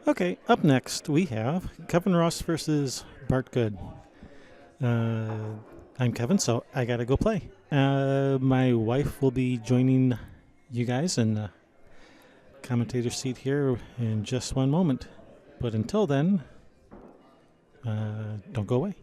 Okay, up next we have Kevin Ross versus Bart Good. Uh, I'm Kevin, so I gotta go play. My wife will be joining you guys in the commentator seat here in just one moment. But until then, don't go away.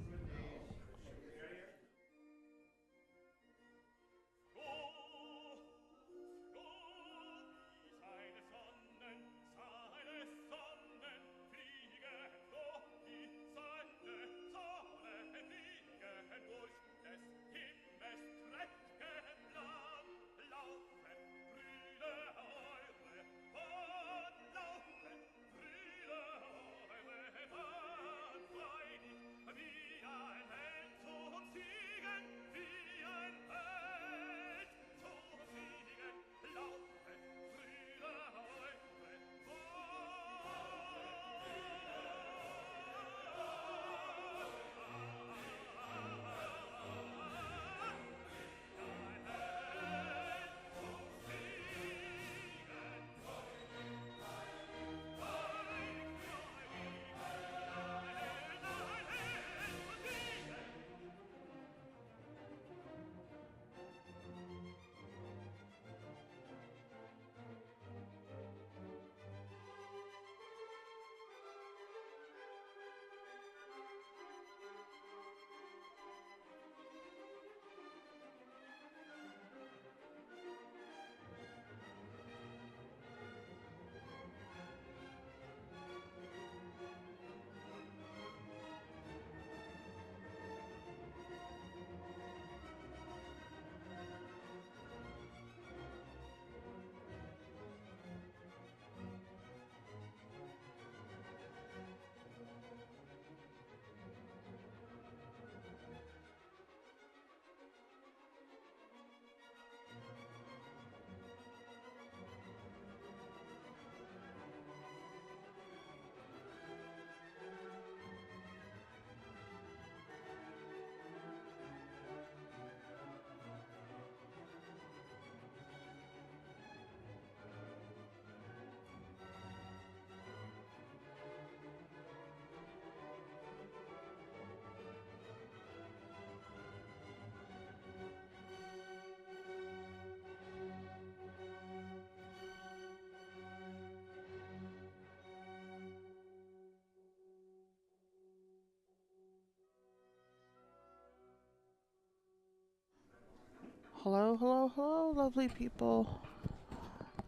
Hello, hello, hello, lovely people.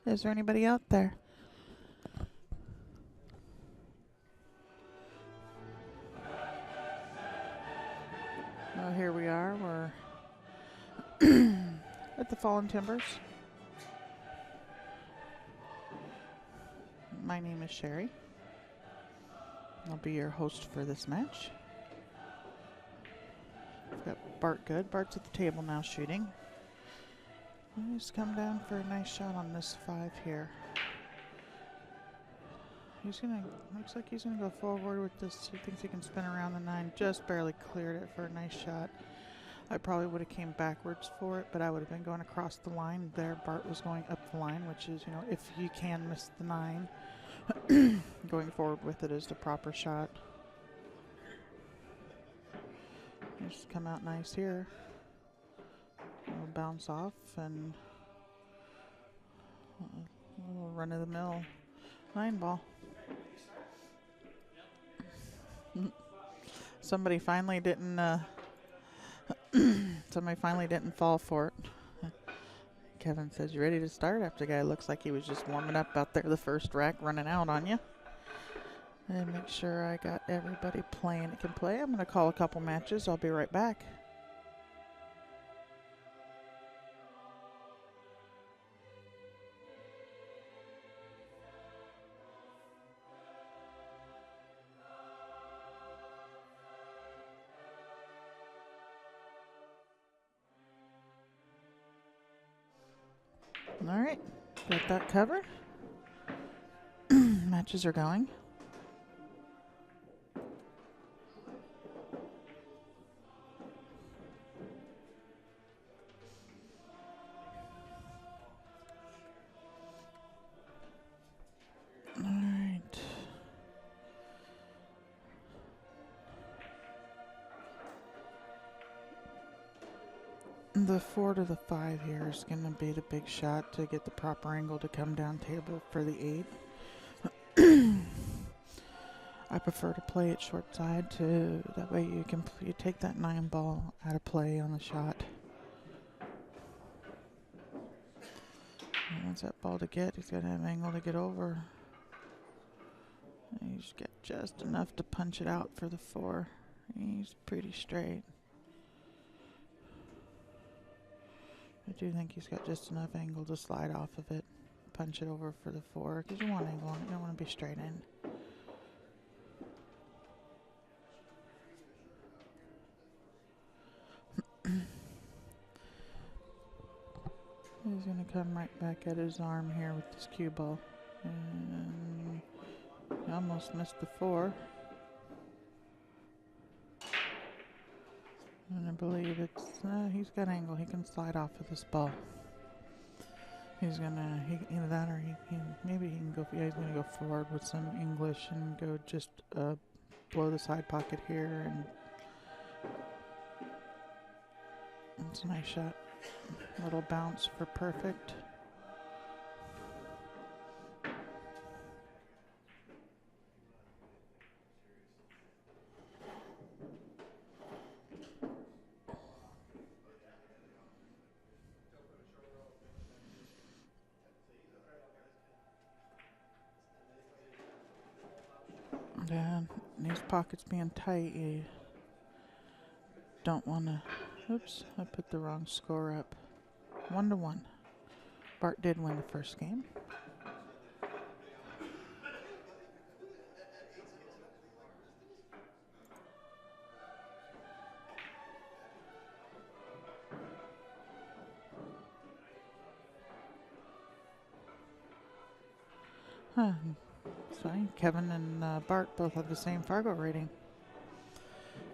Is there anybody out there? Well, here we are. We're at the Fallen Timbers. My name is Sherry. I'll be your host for this match. I've got Bart Good. Bart's at the table now shooting. He's come down for a nice shot on this 5 here. Looks like he's gonna go forward with this. He thinks he can spin around the 9. Just barely cleared it for a nice shot. I probably would have came backwards for it, but I would have been going across the line. There, Bart was going up the line, which is, if you can miss the 9, going forward with it is the proper shot. Just come out nice here. We'll bounce off and a little run-of-the-mill 9 ball. Somebody finally didn't fall for it. Kevin says, "You ready to start?" After the guy looks like he was just warming up out there the first rack, running out on you. And make sure I got everybody playing that can play. I'm going to call a couple matches. I'll be right back. All right, got that covered. Matches are going. All right. The 4 to the 5 here is going to be the big shot to get the proper angle to come down table for the 8. I prefer to play it short side to that way you take that 9 ball out of play on the shot. He wants that ball to get. He's got to have angle to get over. He's got just enough to punch it out for the 4. He's pretty straight. I do think he's got just enough angle to slide off of it, punch it over for the 4, because you want angle on it. You don't want to be straight in. He's going to come right back at his arm here with this cue ball. And he almost missed the 4. And I believe it's, he's got angle. He can slide off of this ball. He's gonna, either that or maybe he can go, yeah, he's gonna go forward with some English and go just blow the side pocket here, and it's a nice shot. Little bounce for perfect. And these pockets being tight, you don't want to. Oops, I put the wrong score up. 1-1. Bart did win the first game. Sorry, Kevin and Bart both have the same Fargo rating.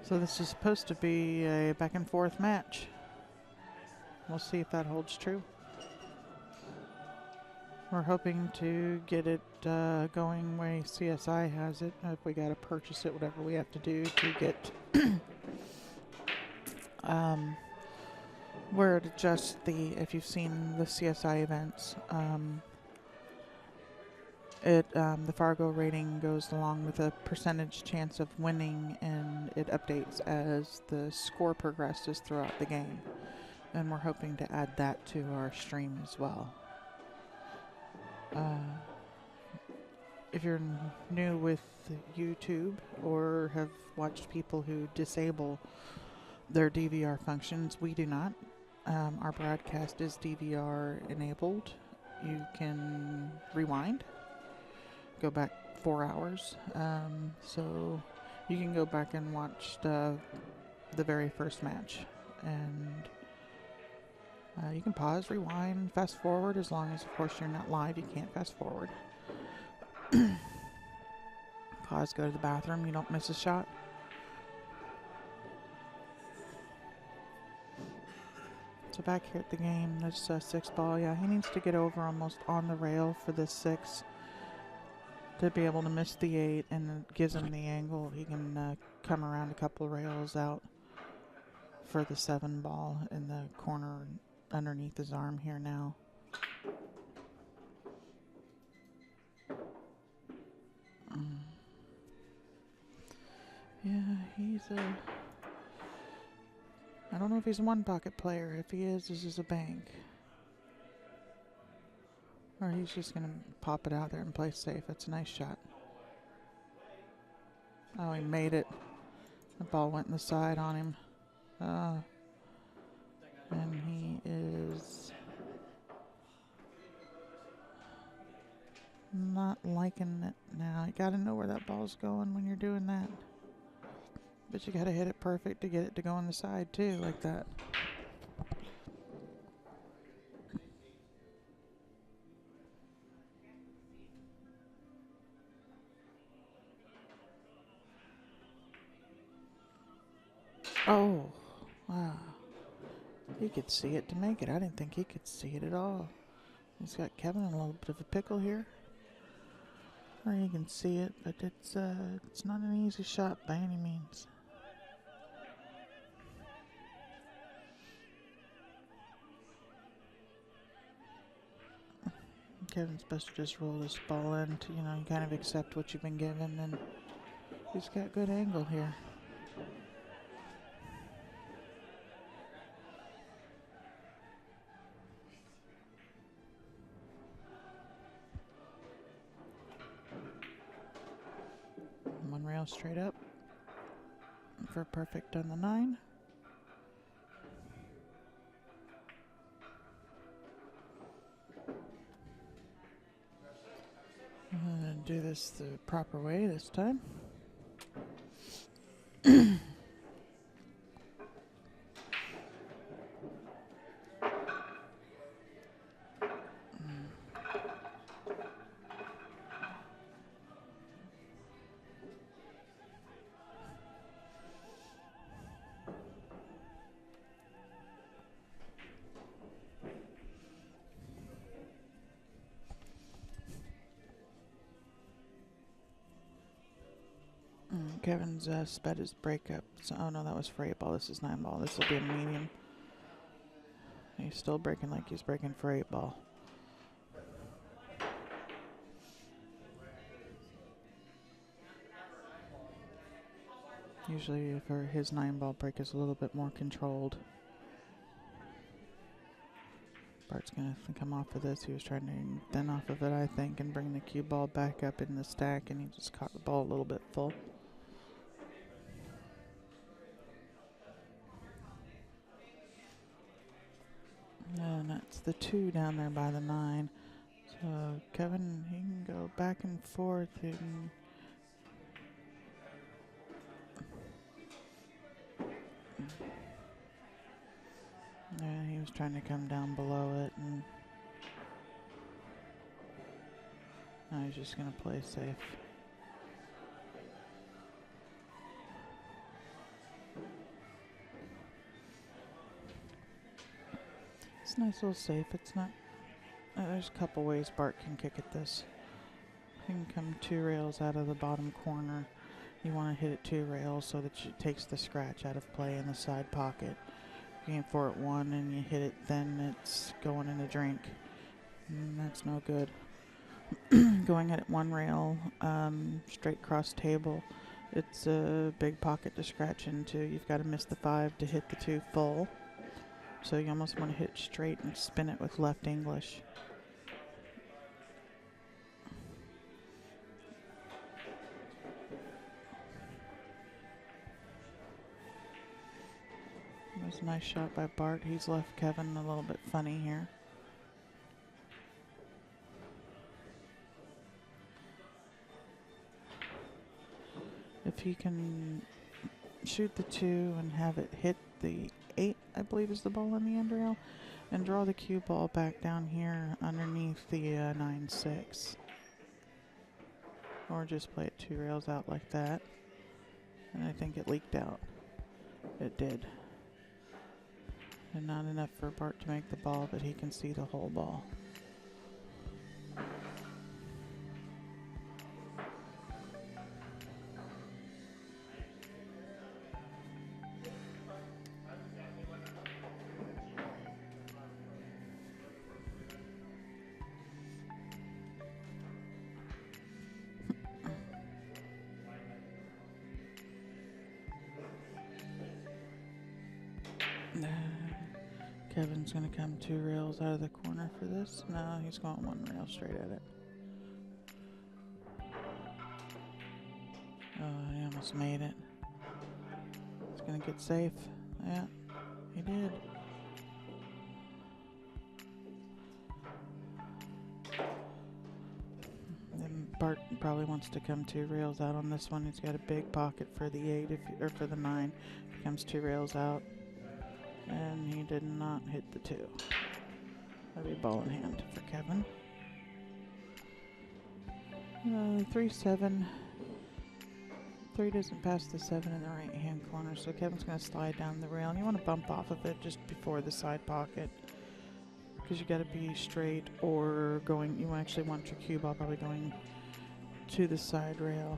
So this is supposed to be a back and forth match. We'll see if that holds true. We're hoping to get it going the way CSI has it. If we got to purchase it, whatever we have to do to get where it adjusts if you've seen the CSI events, the Fargo rating goes along with a percentage chance of winning, and it updates as the score progresses throughout the game. And we're hoping to add that to our stream as well. If you're new with YouTube or have watched people who disable their DVR functions, we do not. Our broadcast is DVR enabled. You can rewind, go back 4 hours. So you can go back and watch the very first match. And you can pause, rewind, fast forward, as long as, of course, you're not live. You can't fast forward. Pause, go to the bathroom. You don't miss a shot. So back here at the game, there's a 6 ball. Yeah, he needs to get over almost on the rail for this 6 to be able to miss the 8, and it gives him the angle. He can come around a couple of rails out for the 7 ball in the corner underneath his arm here now. Yeah, he's I don't know if he's a one pocket player. If he is, this is a bank. Or he's just going to pop it out there and play safe. It's a nice shot. Oh, he made it. The ball went in the side on him. And he is not liking it now. You got to know where that ball's going when you're doing that. But you got to hit it perfect to get it to go on the side too, like that. Oh, wow. He could see it to make it. I didn't think he could see it at all. He's got Kevin in a little bit of a pickle here. Or you can see it, but it's not an easy shot by any means. Kevin's best to just roll this ball in to, you kind of accept what you've been given, and he's got good angle here. One rail straight up for perfect on the 9. I'm going to do this the proper way this time. Kevin's sped his break up. So, oh no, that was for 8 ball. This is 9 ball. This will be a medium. He's still breaking like he's breaking for 8 ball. Usually for his 9 ball break is a little bit more controlled. Bart's going to come off of this. He was trying to thin off of it, I think, and bring the cue ball back up in the stack, and he just caught the ball a little bit full. And that's the 2 down there by the 9. So Kevin, he can go back and forth. Yeah, he was trying to come down below it, and now he's just going to play safe. It's a nice little safe. It's not... there's a couple ways Bart can kick at this. He can come 2 rails out of the bottom corner. You want to hit it 2 rails so that it takes the scratch out of play in the side pocket. If you aim for it 1 and you hit it, then it's going in a drink. And that's no good. Going at it 1 rail, straight across table, it's a big pocket to scratch into. You've got to miss the 5 to hit the 2 full. So you almost want to hit it straight and spin it with left English. That was a nice shot by Bart. He's left Kevin a little bit funny here. If he can shoot the 2 and have it hit the 8, I believe is the ball in the end rail, and draw the cue ball back down here underneath the 9-6. Or just play it 2 rails out like that. And I think it leaked out. It did. And not enough for Bart to make the ball, but he can see the whole ball. Kevin's going to come 2 rails out of the corner for this. No, he's going 1 rail straight at it. Oh, he almost made it. He's going to get safe. Yeah, he did. Then Bart probably wants to come 2 rails out on this one. He's got a big pocket for the 8, or for the 9. If he comes 2 rails out. And he did not hit the 2. That'd be ball in hand for Kevin. 3-7. 3 doesn't pass the 7 in the right hand corner, so Kevin's going to slide down the rail. And you want to bump off of it just before the side pocket, because you got to be straight or going. You actually want your cue ball probably going to the side rail.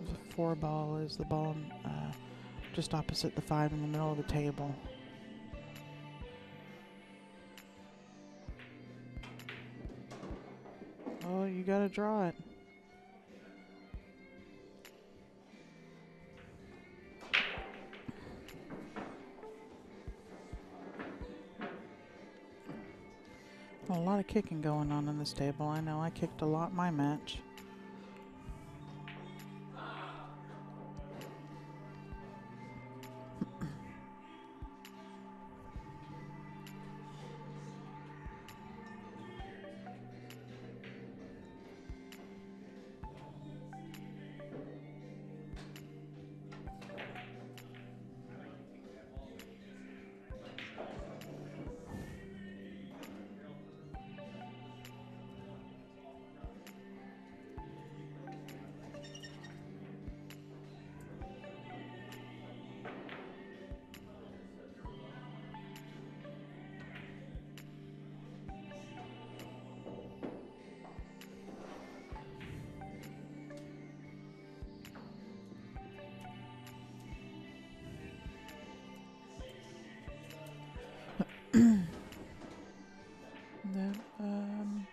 The 4 ball is the ball just opposite the 5 in the middle of the table. Oh, you gotta draw it. A lot of kicking going on in this table. I know I kicked a lot my match. Then,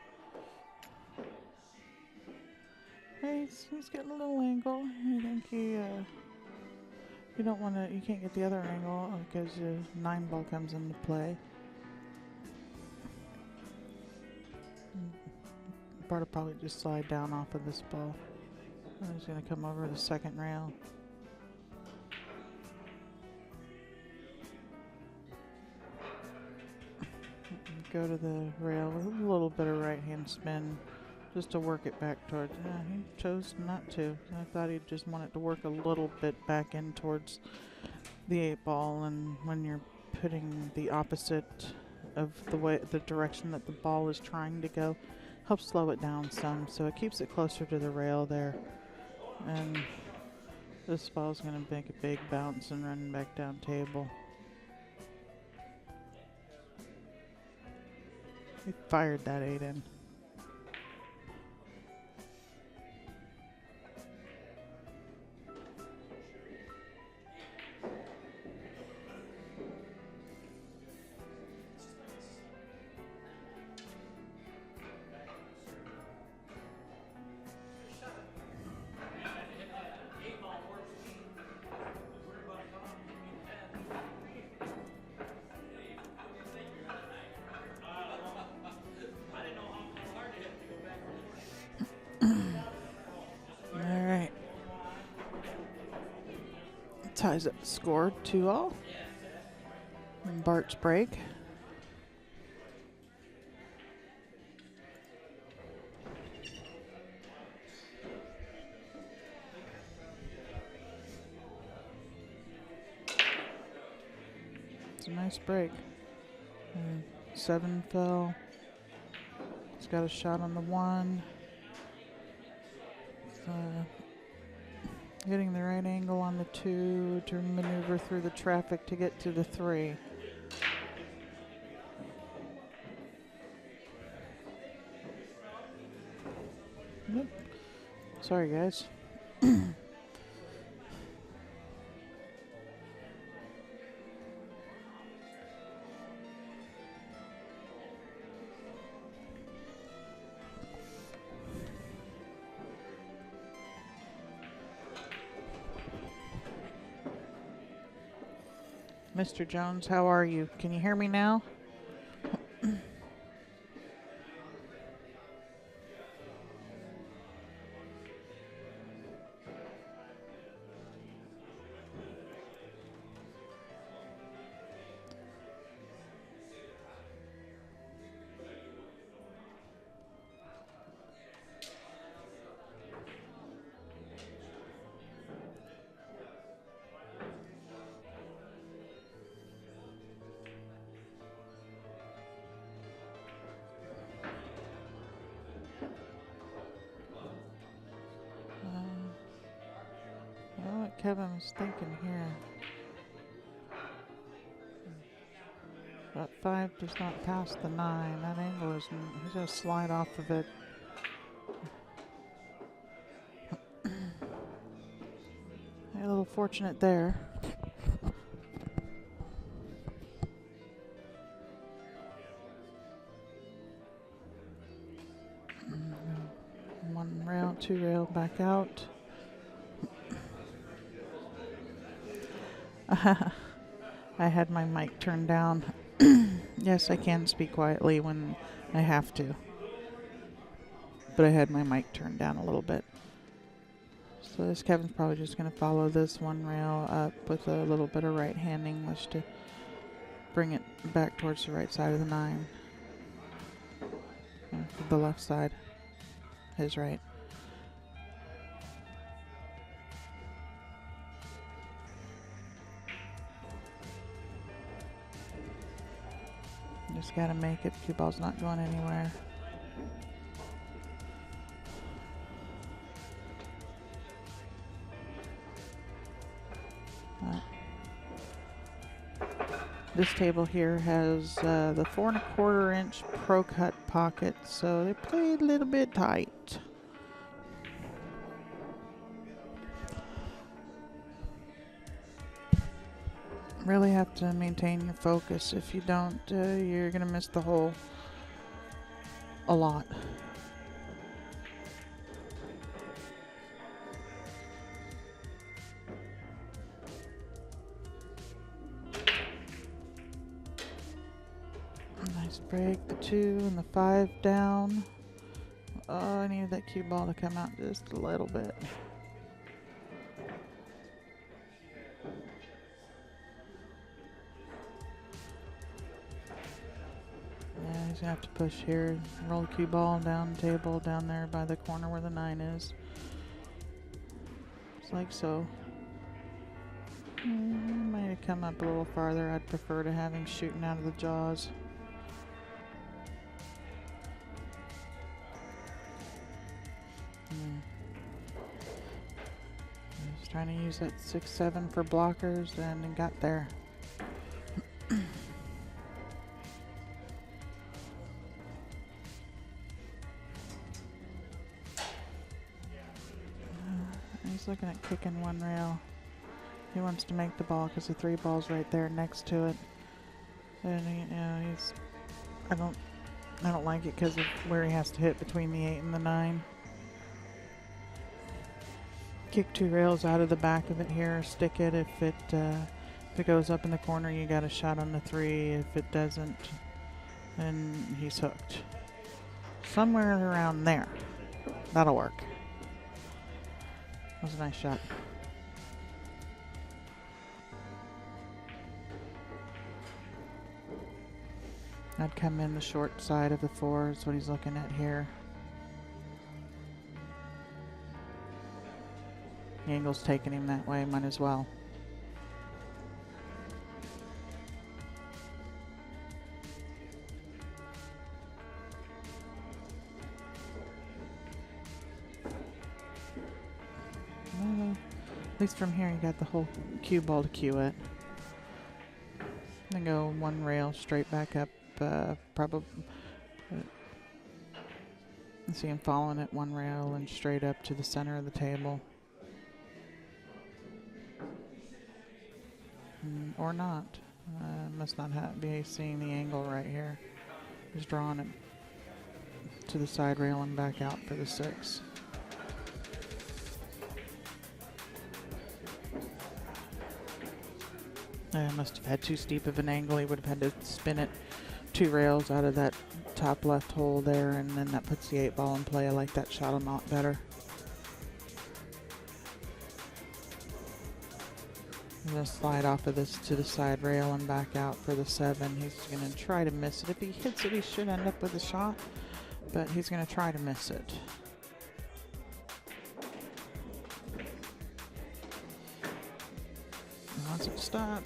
hey, he's getting a little angle. I think you don't want to, you can't get the other angle because 9 ball comes into play. Bart will probably just slide down off of this ball. And he's going to come over the second rail. Go to the rail with a little bit of right hand spin just to work it back towards. He chose not to. I thought he'd just want it to work a little bit back in towards the 8 ball, and when you're putting the opposite of the direction that the ball is trying to go, helps slow it down some, so it keeps it closer to the rail there. And this ball's going to make a big bounce and run back down table. He fired that 8 in. Alright. Ties up the score 2-all. And Bart's break. It's a nice break. 7 fell. He's got a shot on the 1. Getting the right angle on the 2 to maneuver through the traffic to get to the 3. Nope. Sorry, guys. Mr. Jones, how are you? Can you hear me now? What Kevin was thinking here. That 5 does not pass the 9. That angle is, he's going to slide off of it. A little fortunate there. 2 rail back out. I had my mic turned down. Yes, I can speak quietly when I have to. But I had my mic turned down a little bit. So this Kevin's probably just going to follow this 1 rail up with a little bit of right-hand English to bring it back towards the right side of the 9. The left side. His right. Just gotta make it. Cue ball's not going anywhere. This table here has the 4 1/4 inch Pro Cut pocket, so they played a little bit tight. Really have to maintain your focus. If you don't, you're gonna miss the hole a lot. Nice break. The 2 and the 5 down. Oh, I needed that cue ball to come out just a little bit. Yeah, he's gonna have to push here. Roll the cue ball down the table, down there by the corner where the 9 is. Just like so. Might have come up a little farther. I'd prefer to have him shooting out of the jaws. He's trying to use that 6-7 for blockers and got there. He's looking at kicking 1 rail. He wants to make the ball because the 3 ball's right there next to it. And he's. I don't like it because of where he has to hit between the 8 and the 9. Kick 2 rails out of the back of it here. Stick it. If it goes up in the corner, you got a shot on the 3. If it doesn't, then he's hooked. Somewhere around there. That'll work. That was a nice shot. I'd come in the short side of the 4 is what he's looking at here. The angle's taking him that way, might as well. Well, at least from here you got the whole cue ball to cue it. Then go 1 rail straight back up, probably. See him following it 1 rail and straight up to the center of the table. Or not. Must not be seeing the angle right here. He's drawing it to the side rail and back out for the 6. Must have had too steep of an angle. He would have had to spin it 2 rails out of that top left hole there, and then that puts the 8 ball in play. I like that shot a lot better. I'm going to slide off of this to the side rail and back out for the 7. He's going to try to miss it. If he hits it, he should end up with a shot, but he's going to try to miss it. He wants it to stop.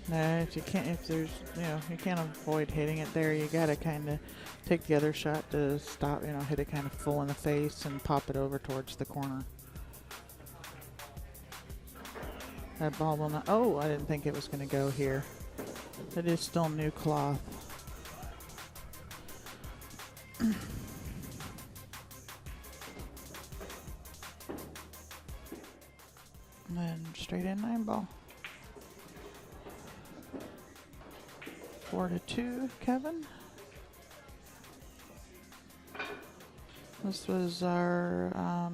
No, if there's, you can't avoid hitting it there. You gotta kind of take the other shot to stop, hit it kind of full in the face and pop it over towards the corner. That ball will not, oh, I didn't think it was gonna go here. It is still new cloth. And straight in 9 ball. 4-2, Kevin. This was our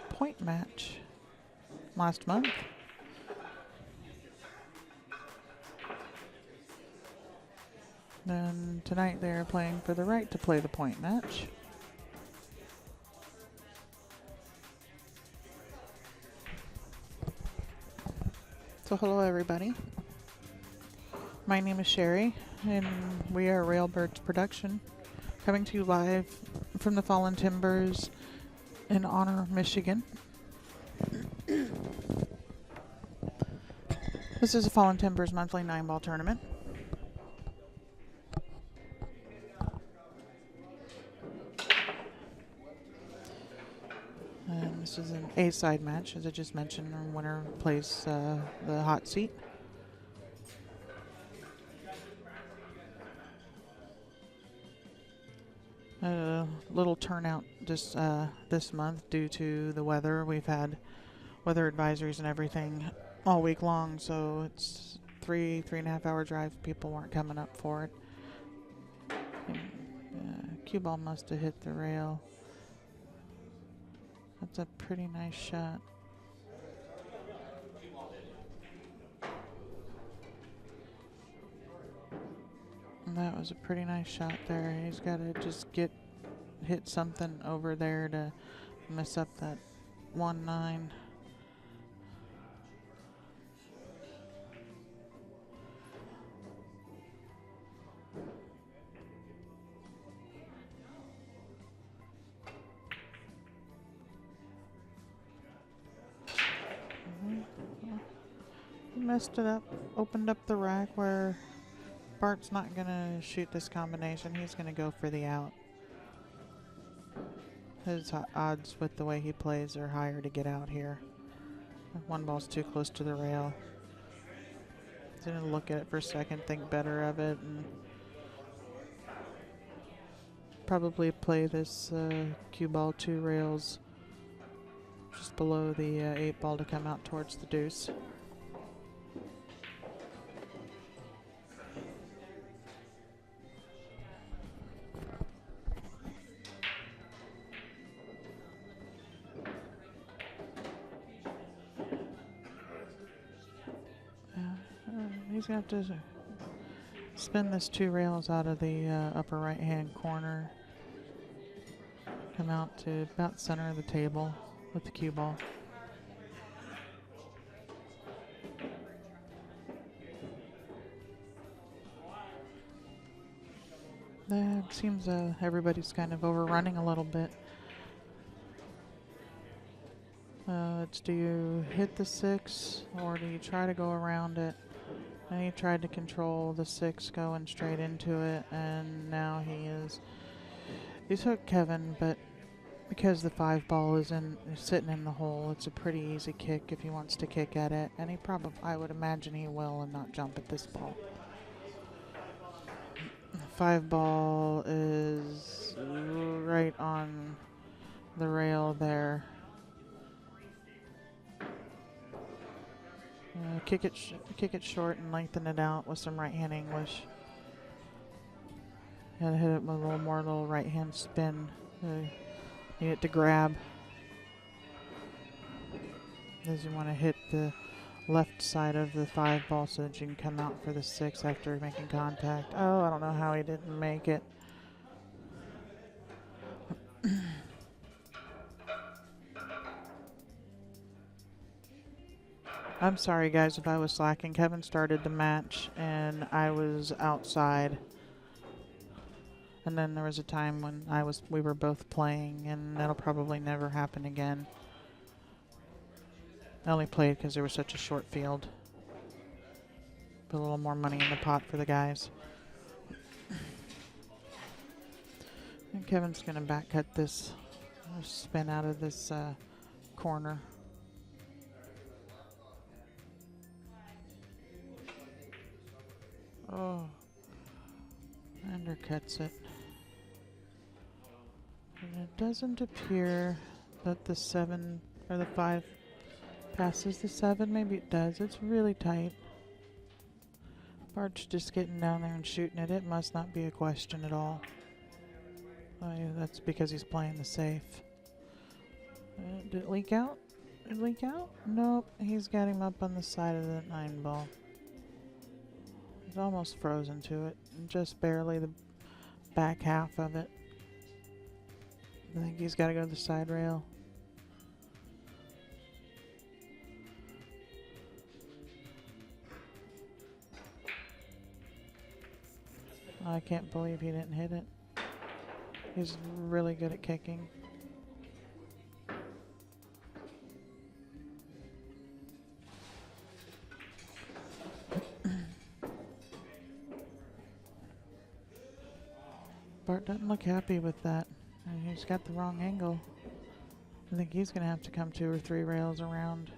point match last month. Then tonight they're playing for the right to play the point match. So hello everybody. My name is Sherry and we are Railbirds Production, coming to you live from the Fallen Timbers in Honor, Michigan. This is a Fallen Timbers monthly 9-ball tournament. And this is an A-side match, as I just mentioned. The winner plays the hot seat. A little turnout just this month due to the weather. We've had weather advisories and everything all week long, so it's 3.5 hour drive. People weren't coming up for it. Cue ball must have hit the rail. That's a pretty nice shot. And that was a pretty nice shot there. He's got to just hit something over there to mess up that 1-9. He messed it up, opened up the rack where Bart's not going to shoot this combination. He's going to go for the out. His odds with the way he plays are higher to get out here. One ball's too close to the rail. He's going to look at it for a second, think better of it, and probably play this cue ball 2 rails just below the 8 ball to come out towards the deuce. He's going to have to spin this 2 rails out of the upper right hand corner. Come out to about center of the table with the cue ball. It seems everybody's kind of overrunning a little bit. Do you hit the 6 or do you try to go around it? And he tried to control the 6 going straight into it, and now he took Kevin, but because the 5 ball is sitting in the hole, it's a pretty easy kick if he wants to kick at it, and I would imagine he will and not jump at this ball. The 5 ball is right on the rail there. Kick it short and lengthen it out with some right hand English. Gotta hit it with a little right hand spin. Need it to grab. As you want to hit the left side of the 5 ball so that you can come out for the 6 after making contact. Oh, I don't know how he didn't make it. I'm sorry guys if I was slacking. Kevin started the match and I was outside. And then there was a time when we were both playing, and that'll probably never happen again. I only played because there was such a short field. Put a little more money in the pot for the guys. And Kevin's going to back cut this, spin out of this corner. Oh, undercuts it. And it doesn't appear that the 7 or the 5 passes the 7. Maybe it does. It's really tight. Bart's just getting down there and shooting it. It must not be a question at all. Oh, yeah, that's because he's playing the safe. Did it leak out? Did it leak out? Nope. He's got him up on the side of the 9 ball. He's almost frozen to it. Just barely the back half of it. I think he's got to go to the side rail. I can't believe he didn't hit it. He's really good at kicking. Bart doesn't look happy with that. He's got the wrong angle. I think he's going to have to come 2 or 3 rails around.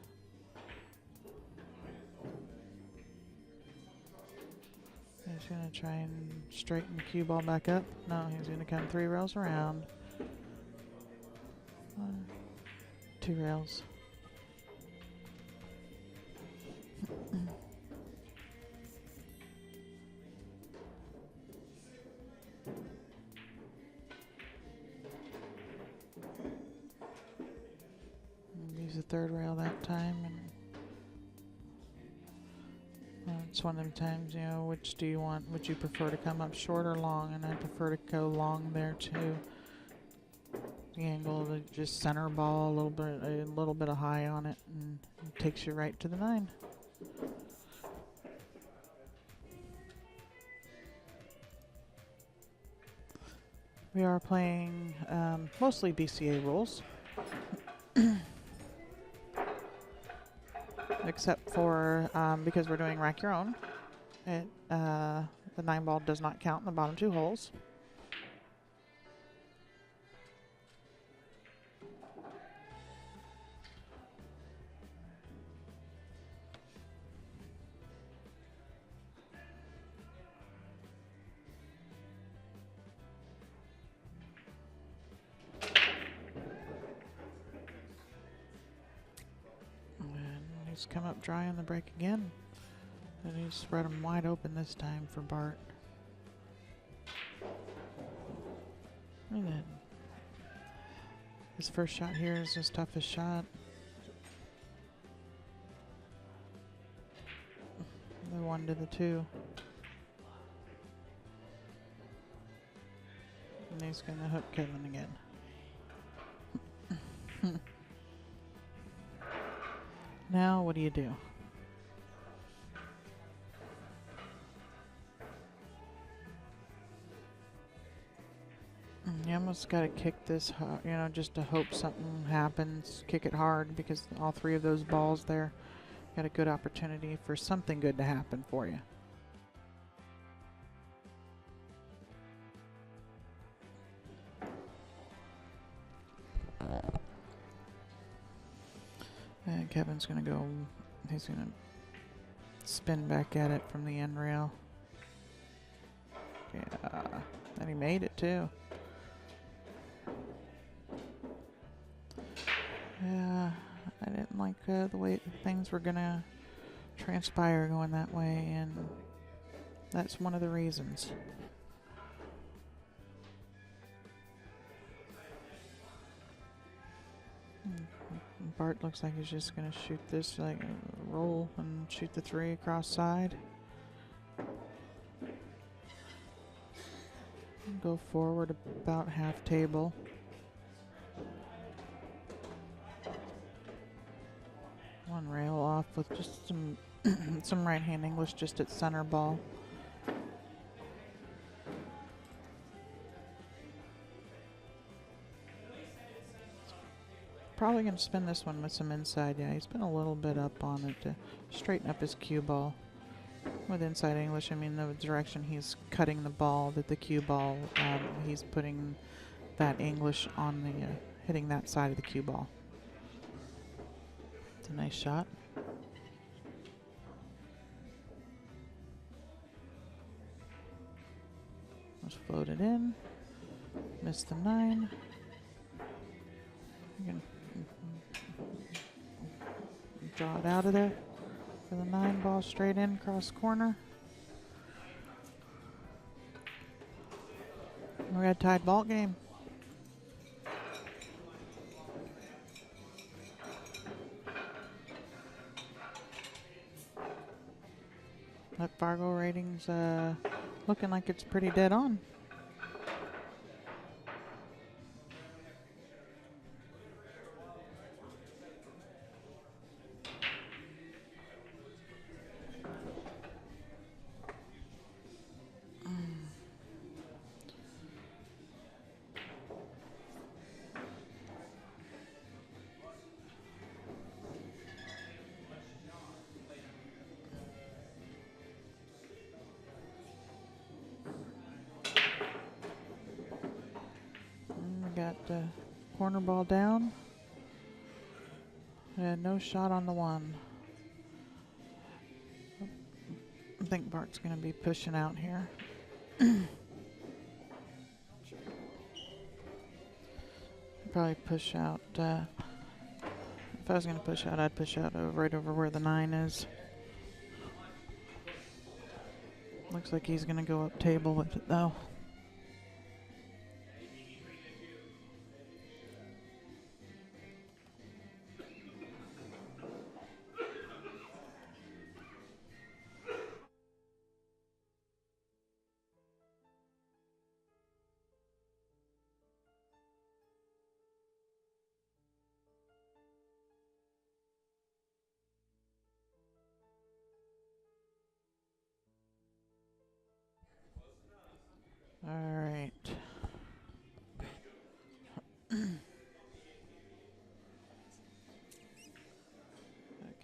He's going to try and straighten the cue ball back up. No, he's going to come 3 rails around. 2 rails. Use the 3rd rail that time, and it's one of them times, you know, which do you want? Would you prefer to come up short or long? And I prefer to go long there too. The angle, just center ball, a little bit of high on it, and it takes you right to the 9. We are playing mostly BCA rules. Except for because we're doing rack your own, the 9 ball does not count in the bottom 2 holes. He's come up dry on the break again. And he's spread him wide open this time for Bart. Look at that. His first shot here is his toughest shot. The 1 to the 2. And he's going to hook Kevin again. Now, what do you do? You almost got to kick this, you know, just to hope something happens. Kick it hard, because all 3 of those balls there got a good opportunity for something good to happen for you. And Kevin's going to go, he's going to spin back at it from the end rail. Yeah, and he made it too. Yeah, I didn't like the way things were going to transpire going that way, and that's one of the reasons. Bart looks like he's just going to shoot this, like roll and shoot the 3 across side. Go forward about half table. One rail off with just some some right hand English just at center ball. Probably going to spin this one with some inside. Yeah, he's been a little bit up on it to straighten up his cue ball. With inside English, I mean the direction he's cutting the ball, that the cue ball, he's putting that English on the, hitting that side of the cue ball. It's a nice shot. Just float it in. Missed the 9. You can draw it out of there for the 9 ball straight in, cross corner. We got a tied ball game. That Fargo rating's looking like it's pretty dead on. We got the corner ball down. And no shot on the one. I think Bart's going to be pushing out here. Probably push out. If I was going to push out, I'd push out right over where the 9 is. Looks like he's going to go up table with it, though. All right.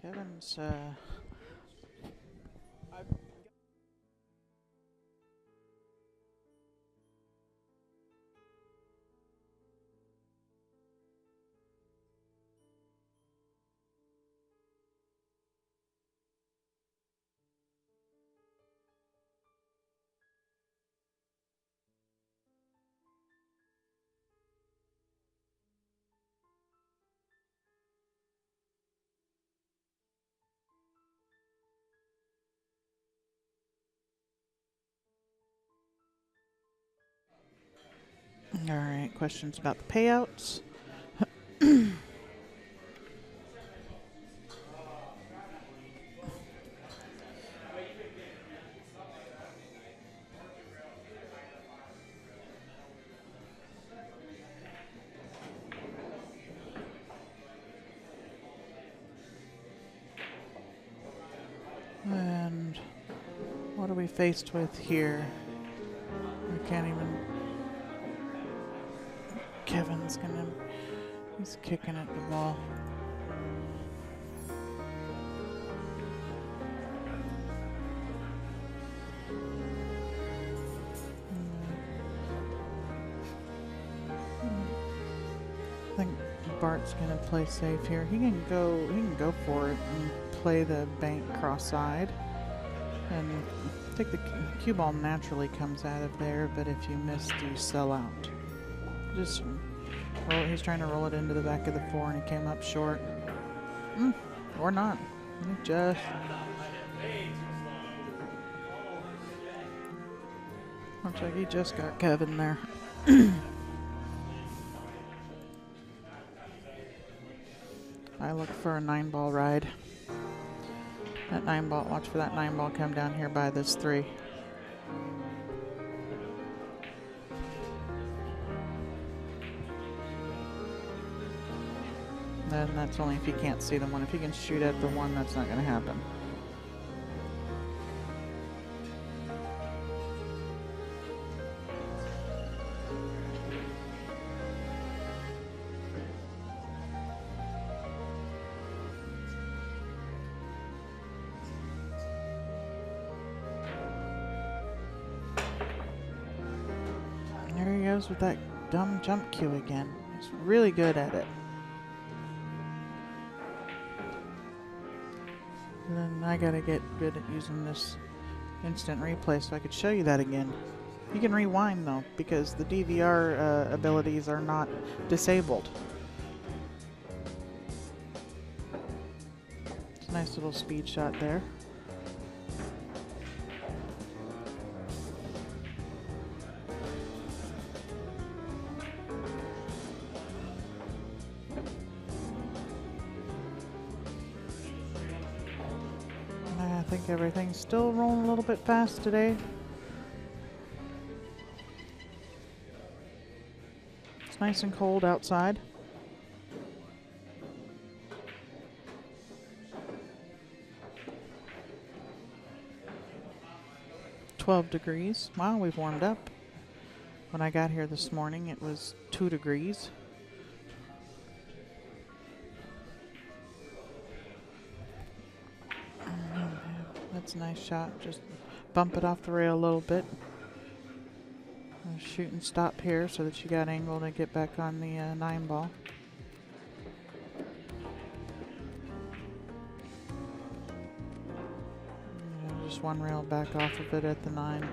Kevin's all right. Questions about the payouts? And what are we faced with here? I can't even. Kevin's gonna. He's kicking at the ball. I think Bart's gonna play safe here. He can go. He can go for it and play the bank cross side. And I think the cue ball naturally comes out of there, but if you miss, you sell out. Just roll. He's trying to roll it into the back of the 4, and he came up short. Or not. He just. Looks like he just got Kevin there. I look for a 9-ball ride. That 9-ball, watch for that 9-ball come down here by this 3. Then that's only if you can't see the 1. If you can shoot at the 1, that's not going to happen. There he goes with that dumb jump cue again. He's really good at it. And then I gotta get good at using this instant replay so I could show you that again. You can rewind though, because the DVR abilities are not disabled. It's a nice little speed shot there. I think everything's still rolling a little bit fast today. It's nice and cold outside. .12 degrees. Wow, we've warmed up. When I got here this morning, it was 2 degrees. That's a nice shot. Just bump it off the rail a little bit. Shoot and stop here so that you got angle to get back on the 9 ball. Just one rail back off of it at the 9.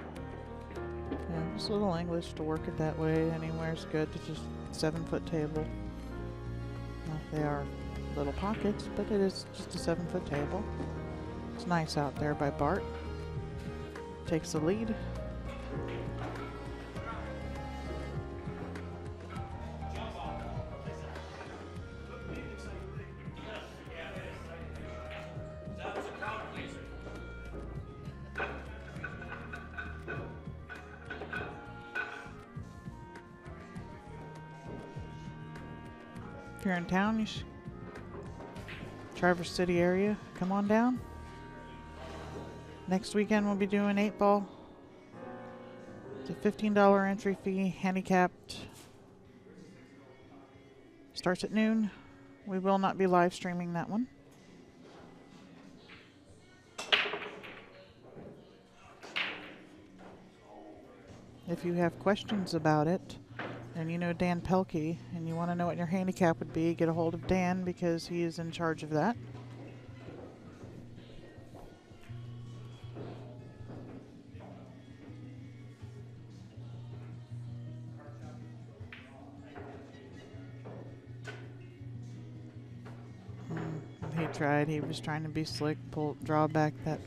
Yeah, just a little English to work it that way. Anywhere's good. It's just 7-foot table. Well, they are little pockets, but it is just a 7-foot table. It's nice out there by Bart. Takes the lead. If you're in town, you Traverse City area, come on down. Next weekend we'll be doing 8-ball. It's a $15 entry fee, handicapped. Starts at noon. We will not be live streaming that one. If you have questions about it, and you know Dan Pelkey, and you want to know what your handicap would be, get a hold of Dan because he is in charge of that. He tried. He was trying to be slick, draw back that.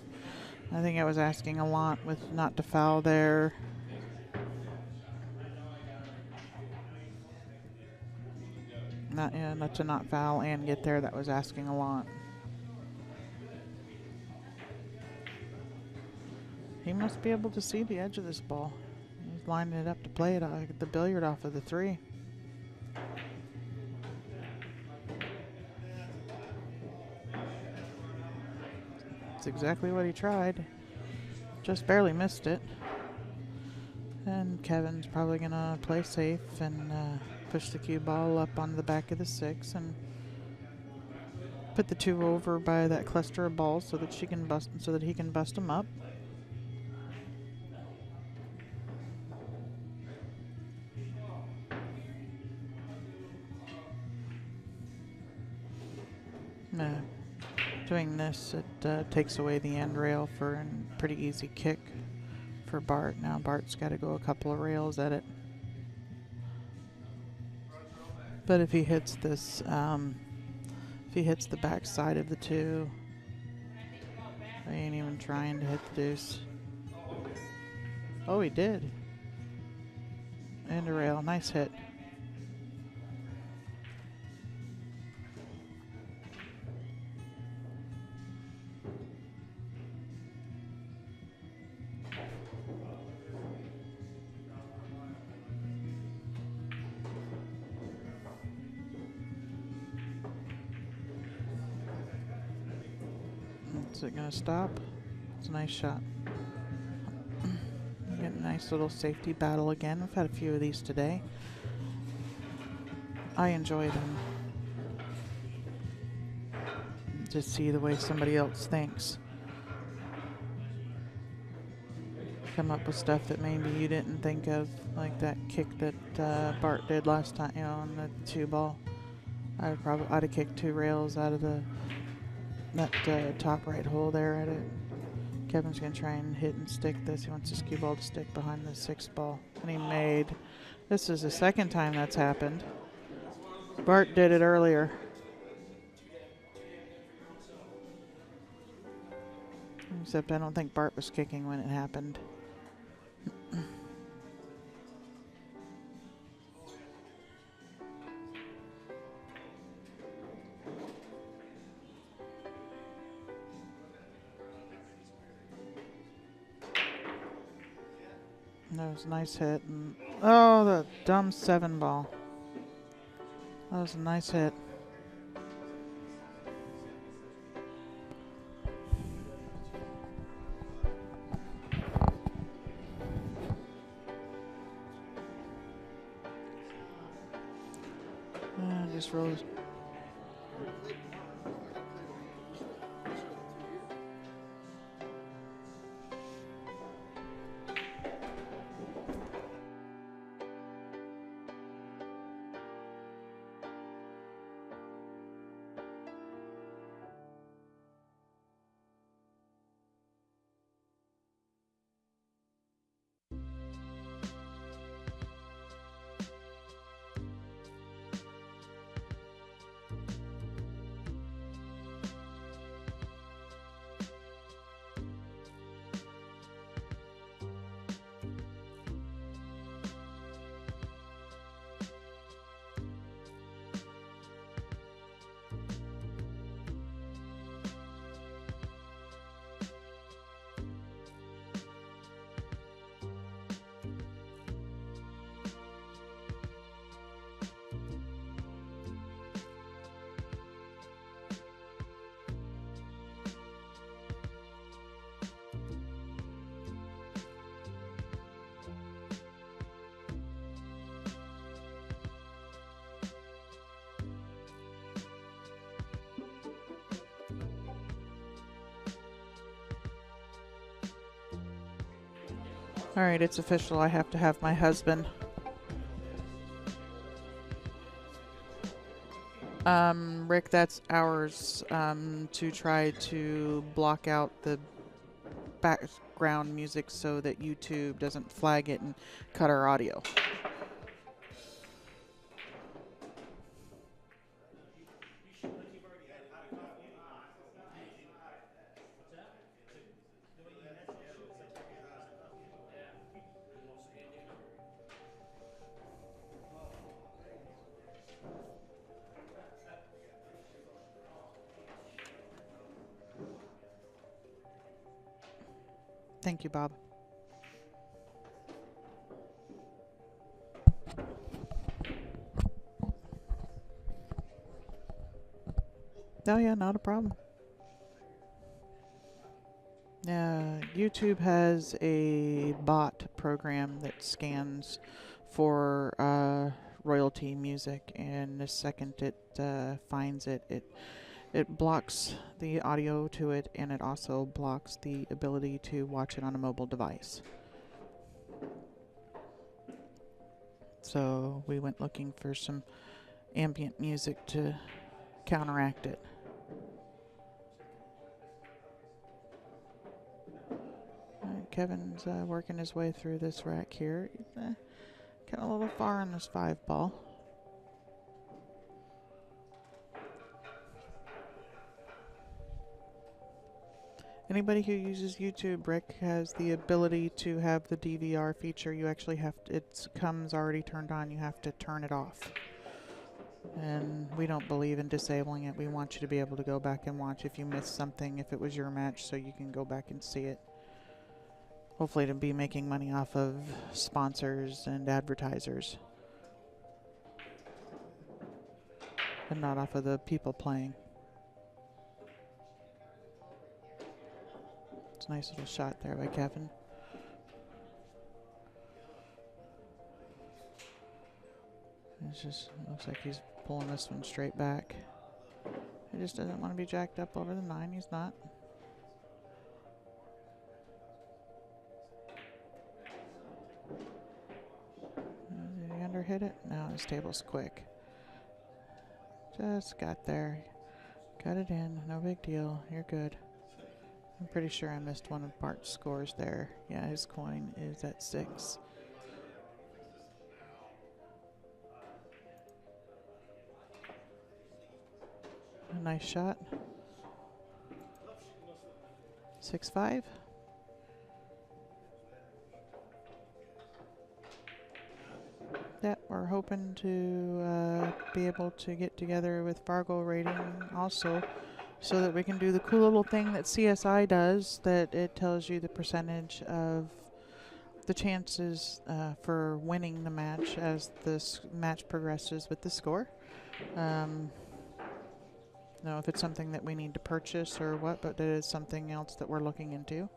I think I was asking a lot with not to foul there. Not to not foul and get there. That was asking a lot. He must be able to see the edge of this ball. He's lining it up to play it. Get the billiard off of the 3. That's exactly what he tried. Just barely missed it. And Kevin's probably going to play safe and push the cue ball up on the back of the 6 and put the 2 over by that cluster of balls so that he can bust them up. Doing this, it takes away the end rail for a pretty easy kick for Bart. Now Bart's got to go a couple of rails at it. But if he hits this, if he hits the back side of the 2, I ain't even trying to hit the deuce. Oh, he did. And a rail. Nice hit. Is it going to stop? It's a nice shot. Get a nice little safety battle again. We've had a few of these today. I enjoy them. Just see the way somebody else thinks. Come up with stuff that maybe you didn't think of, like that kick that Bart did last time, on the 2 ball. I'd have kicked 2 rails out of that top right hole there at it. Kevin's going to try and hit and stick this. He wants his cue ball to stick behind the 6 ball. And he made. This is the second time that's happened. Bart did it earlier. Except I don't think Bart was kicking when it happened. That was a nice hit. And oh, the dumb 7 ball. That was a nice hit. Just rose. All right, it's official. I have to have my husband. Rick, that's ours to try to block out the background music so that YouTube doesn't flag it and cut our audio. Thank you, Bob. Oh yeah, not a problem. YouTube has a bot program that scans for royalty music, and the second it finds it, it blocks the audio to it, and it also blocks the ability to watch it on a mobile device. So we went looking for some ambient music to counteract it. Kevin's working his way through this rack here. Getting a little far on this 5 ball. Anybody who uses YouTube, Rick, has the ability to have the DVR feature. You actually have to, it comes already turned on. You have to turn it off. And we don't believe in disabling it. We want you to be able to go back and watch if you missed something, if it was your match, so you can go back and see it. Hopefully to be making money off of sponsors and advertisers, and not off of the people playing. It's a nice little shot there by Kevin. It just looks like he's pulling this one straight back. He just doesn't want to be jacked up over the 9. He's not. Did he underhit it? No, his table's quick. Just got there. Got it in. No big deal. You're good. I'm pretty sure I missed one of Bart's scores there. Yeah, his coin is at 6. A nice shot. 6-5. Yeah, we're hoping to be able to get together with Fargo Rating also, so that we can do the cool little thing that CSI does, that it tells you the percentage of the chances for winning the match as this match progresses with the score. Know if it's something that we need to purchase or what, but it is something else that we're looking into.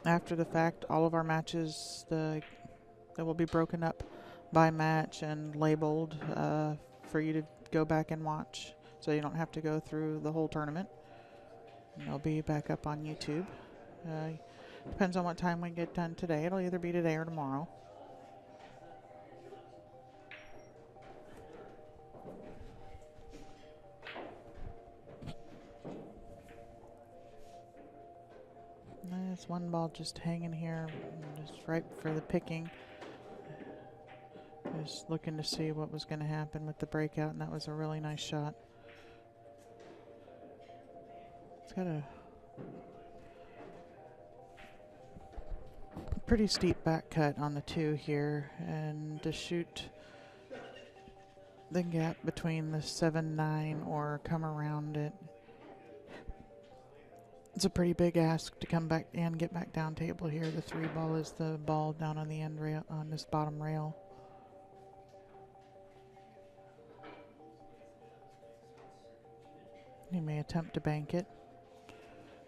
After the fact, all of our matches they will be broken up by match and labeled for you to go back and watch, so you don't have to go through the whole tournament. And they'll be back up on YouTube. Depends on what time we get done today. It'll either be today or tomorrow. There's one ball just hanging here, just ripe for the picking. Just looking to see what was going to happen with the breakout, and that was a really nice shot. It's got a pretty steep back cut on the 2 here, and to shoot the gap between the 7-9 or come around it, it's a pretty big ask to come back and get back down table here. The 3 ball is the ball down on the end rail, on this bottom rail. He may attempt to bank it.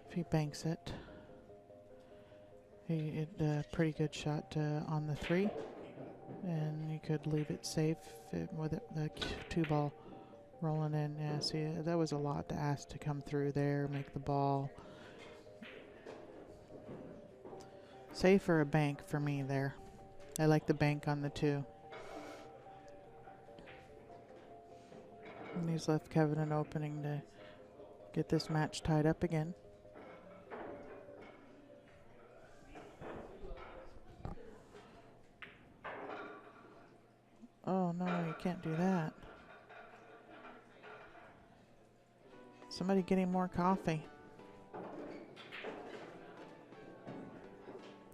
If he banks it, a pretty good shot on the 3, and you could leave it safe with the 2 ball rolling in. Yeah, see, that was a lot to ask to come through there, make the ball. Safe for a bank for me there. I like the bank on the 2. And he's left Kevin an opening to get this match tied up again. Oh no, you can't do that. Somebody getting more coffee.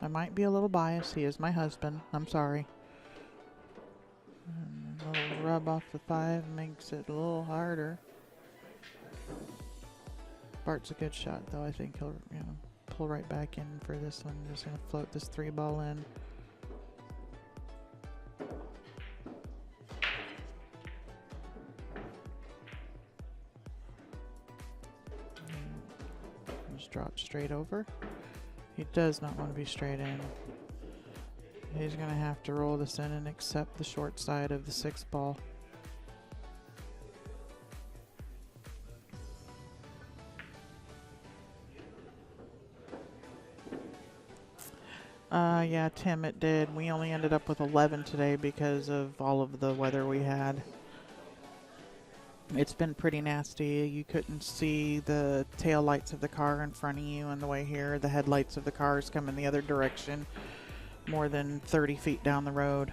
I might be a little biased. He is my husband. I'm sorry. And a little rub off the 5 makes it a little harder. Bart's a good shot, though. I think he'll pull right back in for this one. Just going to float this 3 ball in. Just drop straight over. He does not want to be straight in. He's going to have to roll this in and accept the short side of the 6 ball. Yeah, Tim, it did. We only ended up with 11 today because of all of the weather we had. It's been pretty nasty. You couldn't see the tail lights of the car in front of you on the way here. The headlights of the cars coming the other direction, more than 30 feet down the road.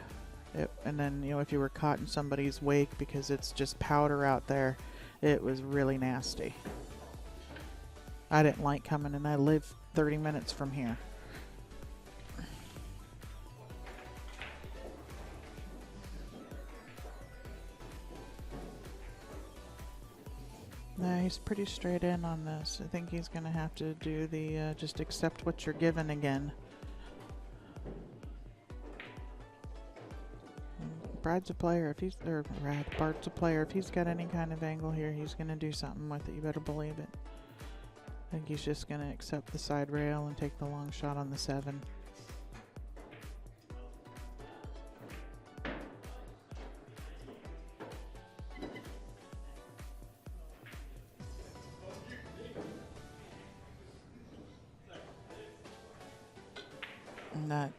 And then, if you were caught in somebody's wake because it's just powder out there, it was really nasty. I didn't like coming, and I live 30 minutes from here. No, he's pretty straight in on this. I think he's going to have to do the just accept what you're given again. Brad's a player. Bart's a player. If he's got any kind of angle here, he's going to do something with it. You better believe it. I think he's just going to accept the side rail and take the long shot on the 7. That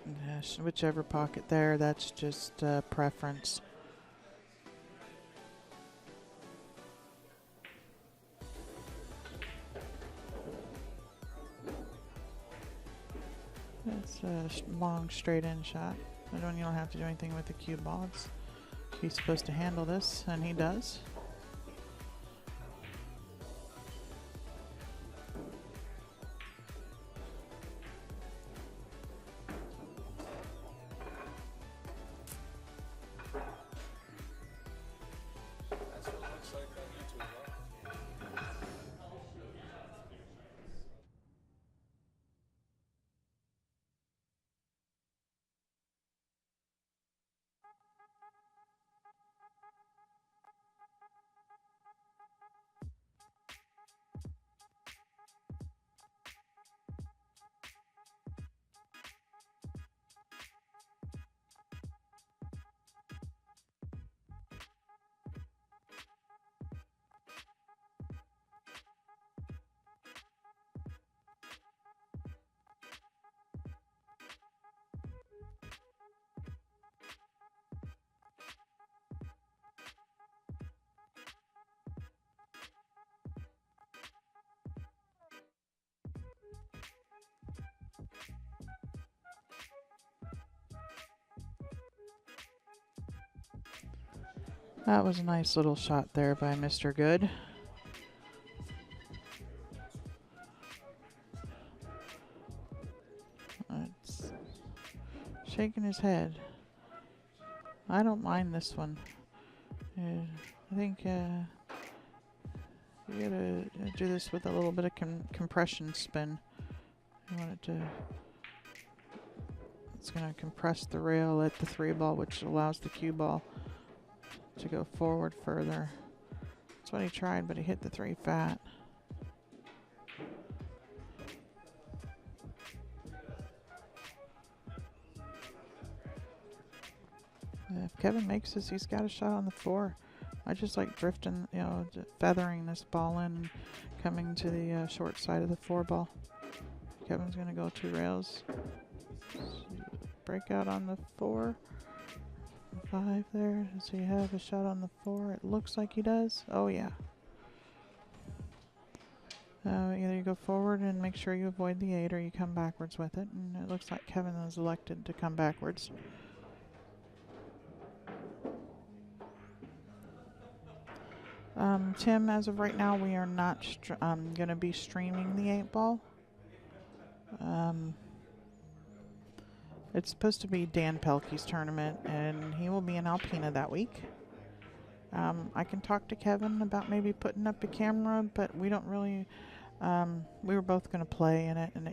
whichever pocket there, that's just preference. It's a long straight in shot. You don't have to do anything with the cue ball. He's supposed to handle this, and he does. That was a nice little shot there by Mr. Goode. It's shaking his head. I don't mind this one. I think you gotta do this with a little bit of compression spin. You want it to. It's gonna compress the rail at the 3 ball, which allows the cue ball to go forward further. That's what he tried, but he hit the 3 fat. If Kevin makes this, he's got a shot on the 4. I just like drifting, feathering this ball in, coming to the short side of the 4 ball. Kevin's going to go 2 rails. Break out on the 4. 5 there. Does he have a shot on the 4? It looks like he does. Oh, yeah. Either you go forward and make sure you avoid the 8, or you come backwards with it. And it looks like Kevin has elected to come backwards. Tim, as of right now, we are not going to be streaming the 8-ball. It's supposed to be Dan Pelkey's tournament, and he will be in Alpena that week. I can talk to Kevin about maybe putting up a camera, but we don't really. We were both going to play in it, and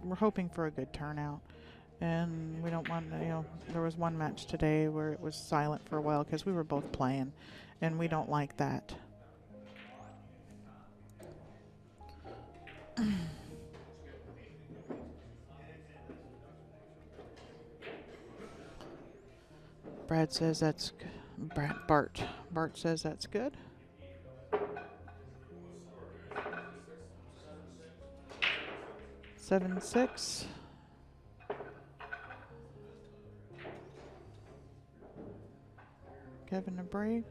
we're hoping for a good turnout. And we don't want, there was one match today where it was silent for a while because we were both playing, and we don't like that. Brad says that's Bart. Bart says that's good. Seven, 6. Kevin a break.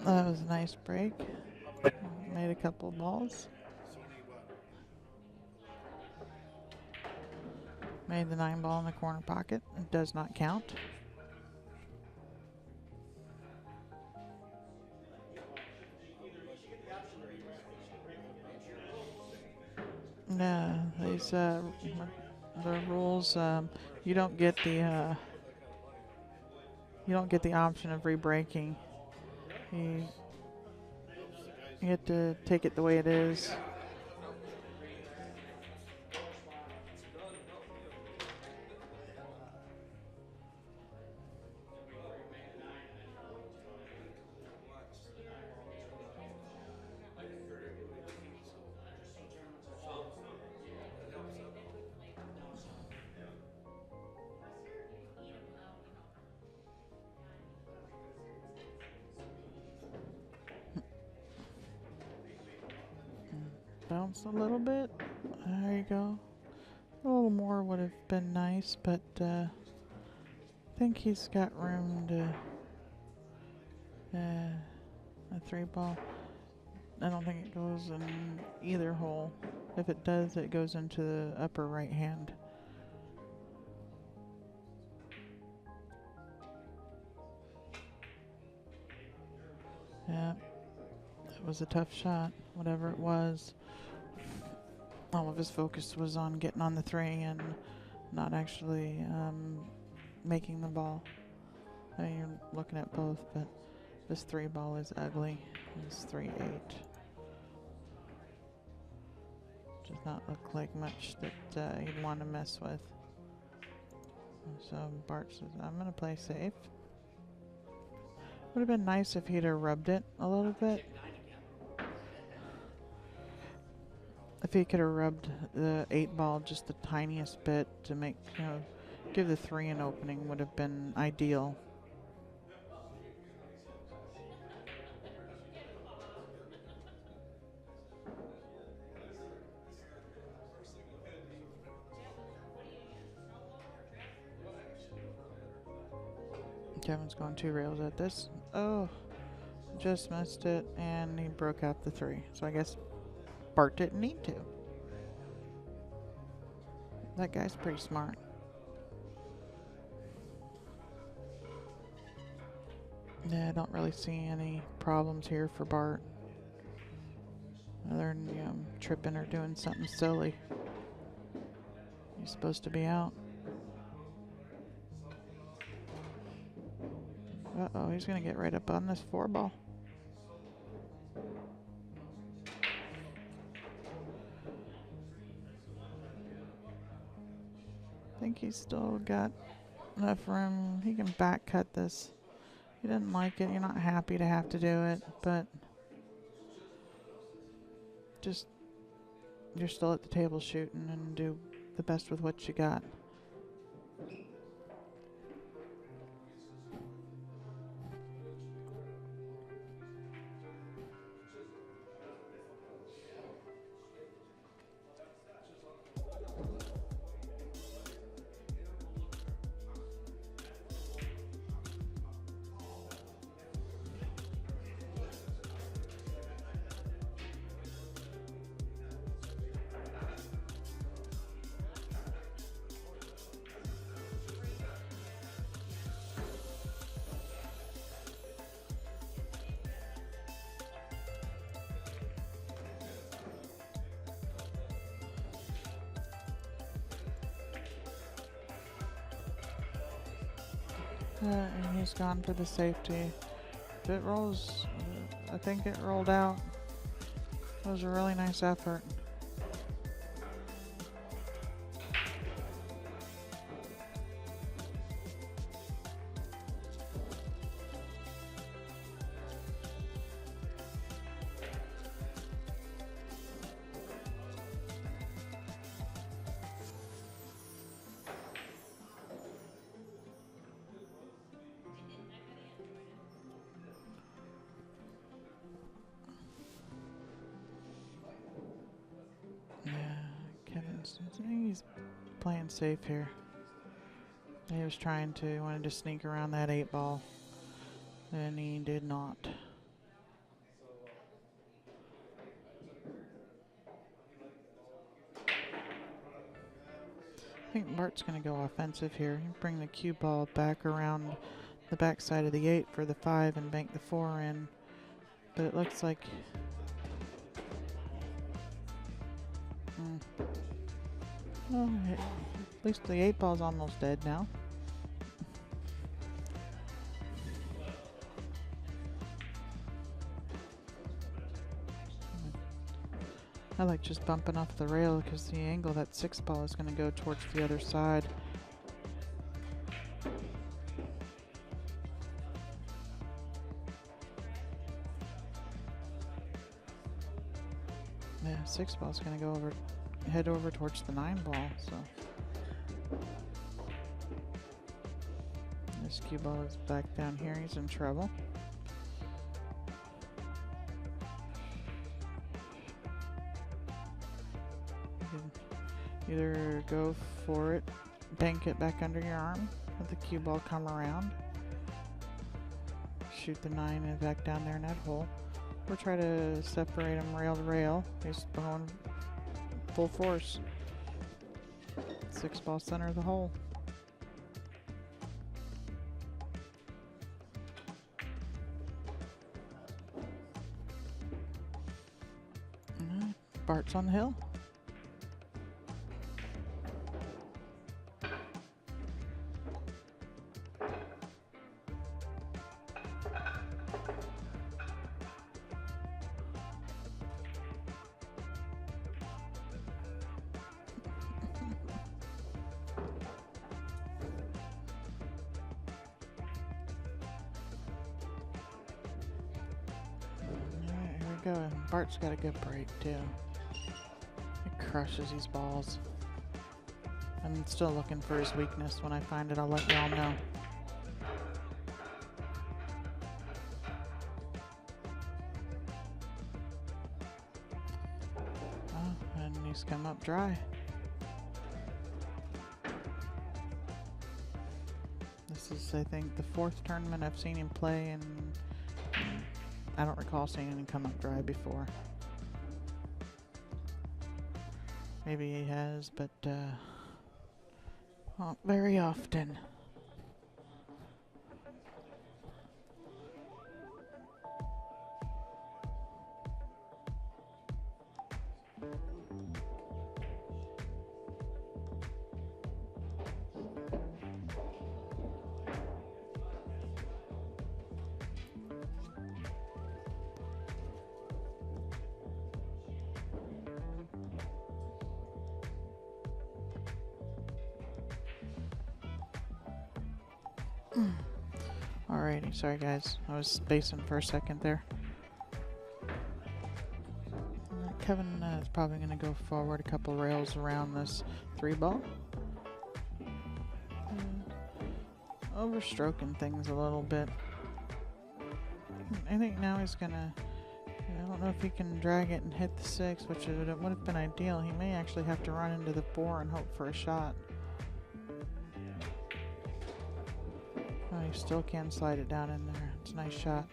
That was a nice break. Made a couple balls. Made the 9-ball in the corner pocket. It does not count. No, these the rules. You don't get the option of re-breaking. You have to take it the way it is. Bounce a little bit. There you go. A little more would have been nice, but I think he's got room to a 3-ball. I don't think it goes in either hole. If it does, it goes into the upper right hand. Yeah, it was a tough shot, whatever it was. All of his focus was on getting on the 3 and not actually making the ball. I mean, you're looking at both, but this 3-ball is ugly. It's 3-8. Does not look like much that you'd want to mess with. So Bart says, I'm going to play safe. Would have been nice if he'd have rubbed it a little bit. If he could have rubbed the 8-ball just the tiniest bit to make, give the 3 an opening would have been ideal. Kevin's going 2 rails at this. Oh, just missed it, and he broke out the 3. So I guess Bart didn't need to. That guy's pretty smart. Yeah, I don't really see any problems here for Bart. Other than, tripping or doing something silly. He's supposed to be out. Uh-oh, he's going to get right up on this 4-ball. I think he's still got enough room. He can back cut this. He didn't like it. You're not happy to have to do it, but just you're still at the table shooting and do the best with what you got. And he's gone for the safety. If it rolls, I think it rolled out. It was a really nice effort. Yeah, he's playing safe here. He was wanted to sneak around that 8-ball, and he did not. I think Bart's going to go offensive here. Bring the cue ball back around the backside of the 8 for the 5 and bank the 4 in. But it looks like... Well, at least the 8-ball's almost dead now. I like just bumping off the rail because the angle that 6-ball is going to go towards the other side. Yeah, 6-ball is going to head over towards the 9-ball. So this cue ball is back down here. He's in trouble. Either go for it, bank it back under your arm, let the cue ball come around, shoot the 9 and back down there in that hole, or try to separate them rail to rail. He's going full force. 6-ball center of the hole. Bart's on the hill. Go. Bart's got a good break too. It crushes these balls. I'm still looking for his weakness. When I find it, I'll let y'all know. Oh, and he's come up dry. The This is, I think, the 4th tournament I've seen him play, and I don't recall seeing him come up dry before. Maybe he has, but not very often. Alrighty, sorry guys, I was spacing for a second there. Kevin is probably going to go forward a couple rails around this 3-ball. Overstroking things a little bit. I think now he's going to, I don't know if he can drag it and hit the 6, which would have been ideal. He may actually have to run into the 4 and hope for a shot. Oh, he still can slide it down in there. It's a nice shot.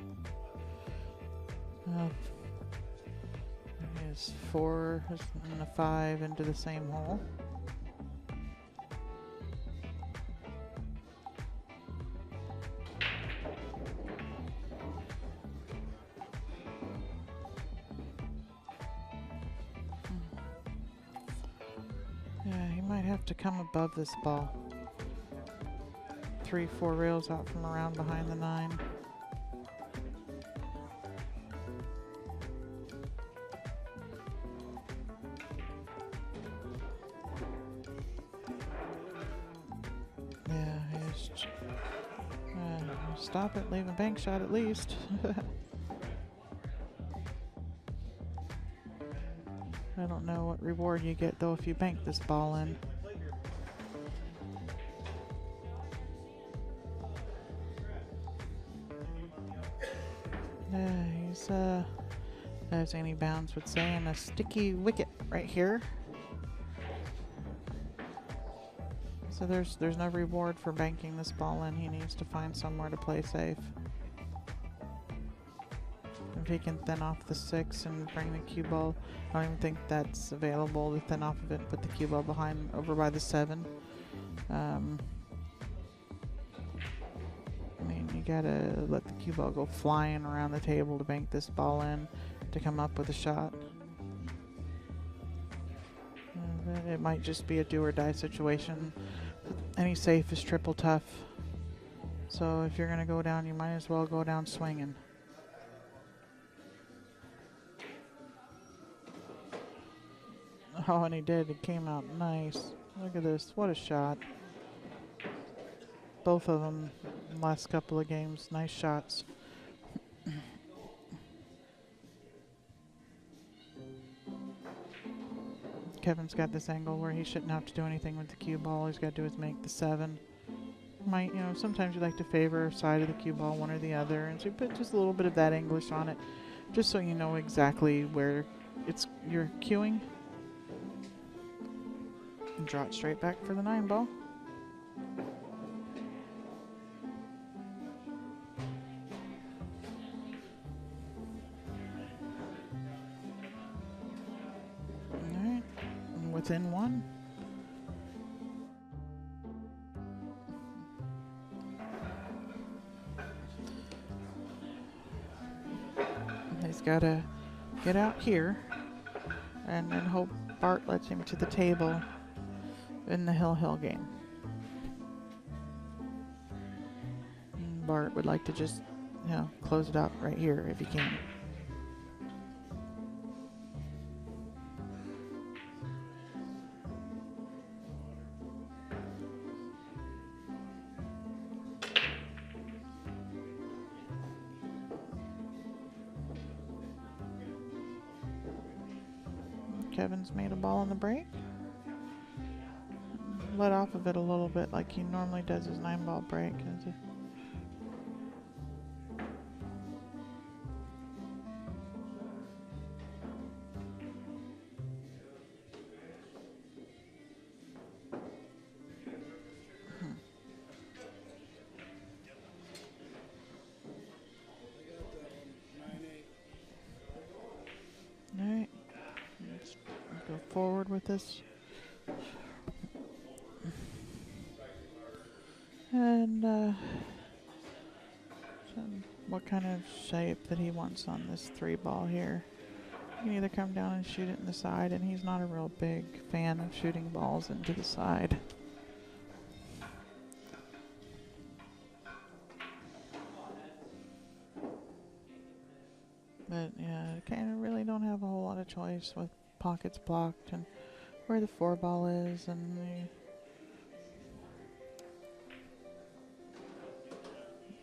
His 4 and a 5 into the same hole. Yeah, he might have to come above this ball. 3-4 rails out from around behind the 9. Yeah, stop it, leave a bank shot at least. I don't know what reward you get though if you bank this ball in. He's as Annie Bounds would say, in a sticky wicket right here. So there's no reward for banking this ball in. He needs to find somewhere to play safe. If he can thin off the 6 and bring the cue ball, I don't even think that's available to thin off of it. Put the cue ball behind, over by the 7. I mean, you gotta let the cue ball go flying around the table to bank this ball in to come up with a shot. It might just be a do or die situation. Any safe is triple tough. So if you're gonna go down, you might as well go down swinging. Oh, and he did. It came out nice. Look at this. What a shot. Both of them, last couple of games, nice shots. Kevin's got this angle where he shouldn't have to do anything with the cue ball. All he's got to do is make the 7. Might, you know, sometimes you like to favor side of the cue ball, one or the other, and so you put just a little bit of that English on it, just so you know exactly where you're cueing. And draw it straight back for the 9 ball. Alright, within 1. He's got to get out here and then hope Bart lets him to the table in the Hill game. And Bart would like to just, you know, close it out right here if he can. Kevin's made a ball on the break. Let off of it a little bit like he normally does his 9-ball break. forward with this. And what kind of shape that he wants on this 3-ball here. You can either come down and shoot it in the side, and he's not a real big fan of shooting balls into the side. But yeah, kind of really don't have a whole lot of choice with pockets blocked and where the 4-ball is, and the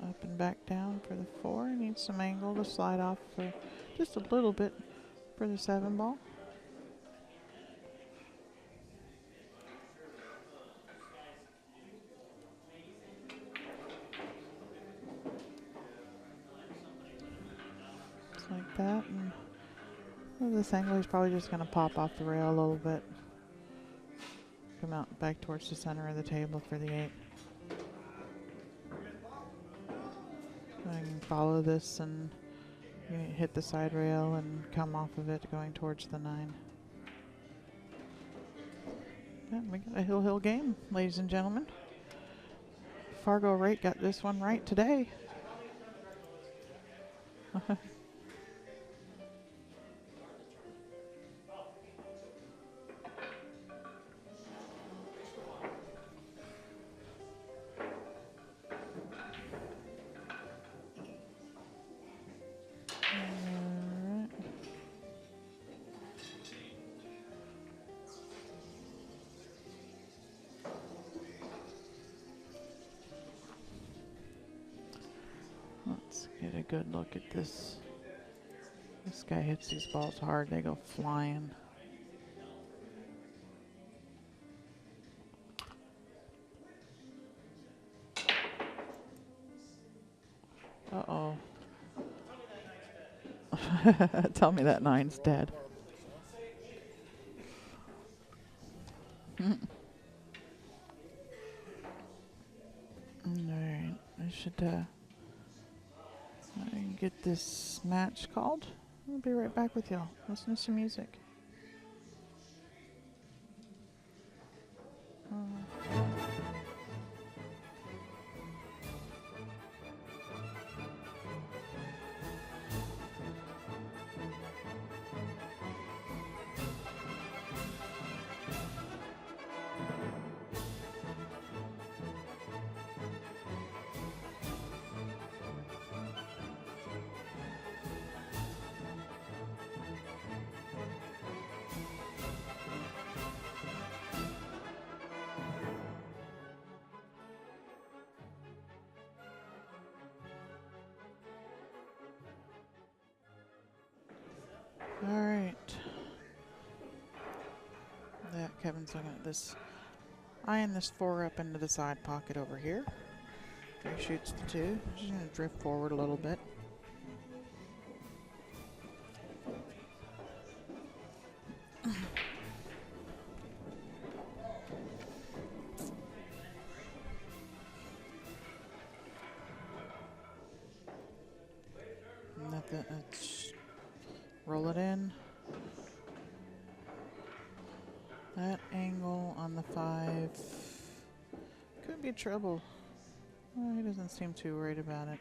up and back down for the 4. Needs some angle to slide off for just a little bit for the 7-ball. Just like that, and this angle is probably just going to pop off the rail a little bit. Come out back towards the center of the table for the 8. I can follow this and hit the side rail and come off of it going towards the 9. Yeah, we got a hill game, ladies and gentlemen. Fargo Rate got this one right today. Alright. Let's get a good look at this. This guy hits these balls hard, they go flying. Uh-oh. Tell me that 9's dead. Alright, I should I can get this match called. I'll be right back with y'all. Listen to some music. Alright. Yeah, Kevin's looking at this. Eyeing this 4 up into the side pocket over here. He shoots the 2. She's going to drift forward a little bit. Let's roll it in. That angle on the 5 could be trouble. Well, he doesn't seem too worried about it.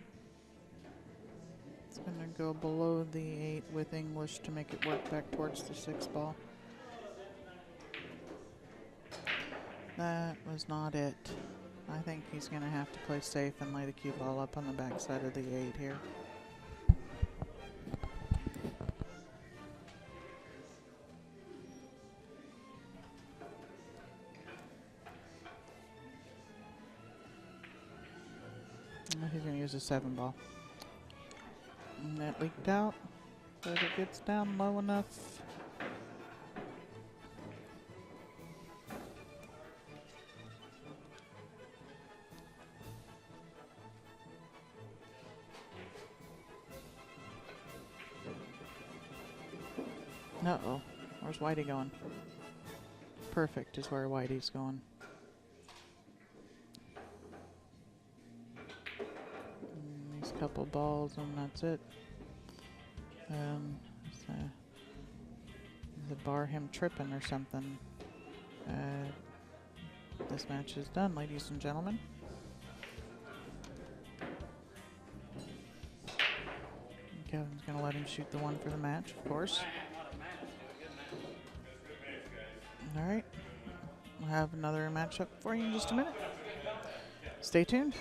It's going to go below the 8 with English to make it work back towards the 6-ball. That was not it. I think he's going to have to play safe and lay the cue ball up on the backside of the 8 here. He's going to use a 7-ball. And that leaked out, but it gets down low enough. Uh-oh. Where's Whitey going? Perfect is where Whitey's going. These couple balls and that's it. So to bar him tripping or something. This match is done, ladies and gentlemen. Kevin's going to let him shoot the one for the match, of course. All right. We'll have another matchup for you in just a minute. Stay tuned.